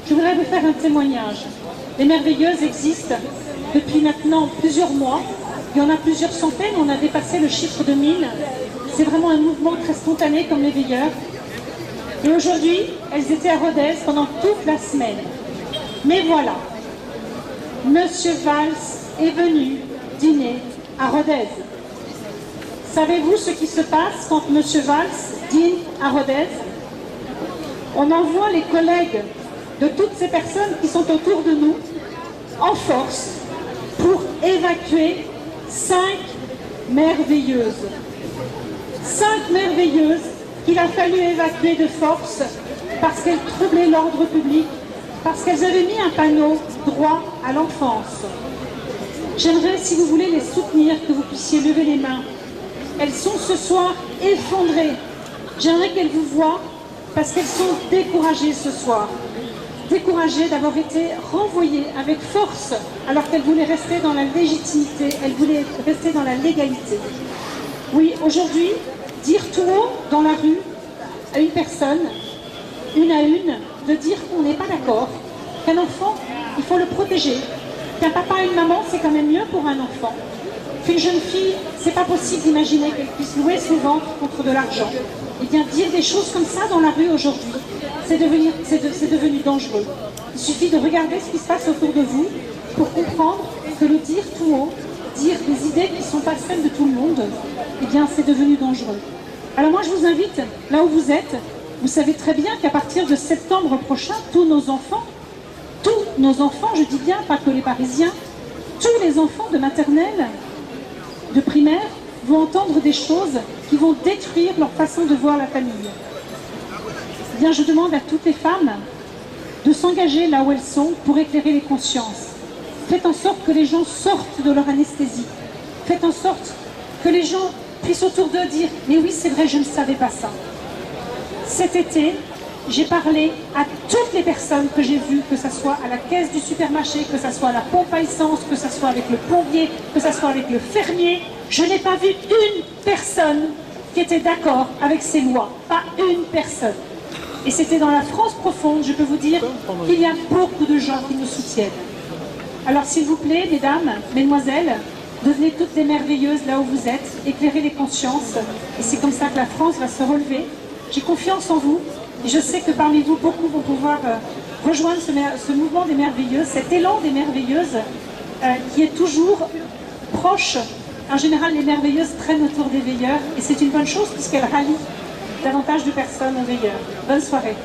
Je voudrais vous faire un témoignage. Les Merveilleuses existent depuis maintenant plusieurs mois. Il y en a plusieurs centaines, on a dépassé le chiffre de 1000. C'est vraiment un mouvement très spontané comme les veilleurs. Et aujourd'hui, elles étaient à Rodez pendant toute la semaine. Mais voilà, Monsieur Valls est venu dîner à Rodez. Savez-vous ce qui se passe quand Monsieur Valls dîne à Rodez? On envoie les collègues de toutes ces personnes qui sont autour de nous en force pour évacuer 5 merveilleuses. 5 merveilleuses qu'il a fallu évacuer de force parce qu'elles troublaient l'ordre public, parce qu'elles avaient mis un panneau droit à l'enfance. J'aimerais, si vous voulez les soutenir, que vous puissiez lever les mains. Elles sont ce soir effondrées. J'aimerais qu'elles vous voient parce qu'elles sont découragées ce soir. Découragées d'avoir été renvoyées avec force alors qu'elles voulaient rester dans la légitimité, elles voulaient rester dans la légalité. Oui, aujourd'hui, dire tout haut dans la rue à une personne, une à une, de dire qu'on n'est pas d'accord, qu'un enfant, il faut le protéger, qu'un papa et une maman, c'est quand même mieux pour un enfant, qu'une jeune fille, c'est pas possible d'imaginer qu'elle puisse louer son ventre contre de l'argent. Et bien dire des choses comme ça dans la rue aujourd'hui, c'est devenu dangereux. Il suffit de regarder ce qui se passe autour de vous pour comprendre que le dire tout haut, dire des idées qui ne sont pas celles de tout le monde, eh bien c'est devenu dangereux. Alors moi je vous invite, là où vous êtes, vous savez très bien qu'à partir de septembre prochain, tous nos enfants, je dis bien, pas que les Parisiens, tous les enfants de maternelle, de primaire, vont entendre des choses qui vont détruire leur façon de voir la famille. Eh bien, je demande à toutes les femmes de s'engager là où elles sont pour éclairer les consciences. Faites en sorte que les gens sortent de leur anesthésie. Faites en sorte que les gens puissent autour d'eux dire « Mais oui, c'est vrai, je ne savais pas ça ». Cet été, j'ai parlé à toutes les personnes que j'ai vues, que ce soit à la caisse du supermarché, que ce soit à la pompe à essence, que ce soit avec le plombier, que ce soit avec le fermier. Je n'ai pas vu une personne qui était d'accord avec ces lois. Pas une personne. Et c'était dans la France profonde, je peux vous dire, qu'il y a beaucoup de gens qui nous soutiennent. Alors s'il vous plaît, mesdames, mesdemoiselles, devenez toutes des merveilleuses là où vous êtes, éclairez les consciences, et c'est comme ça que la France va se relever. J'ai confiance en vous, et je sais que parmi vous, beaucoup vont pouvoir rejoindre ce mouvement des merveilleuses, cet élan des merveilleuses, qui est toujours proche. En général, les merveilleuses traînent autour des veilleurs, et c'est une bonne chose puisqu'elles rallient davantage de personnes aux veilleurs. Bonne soirée.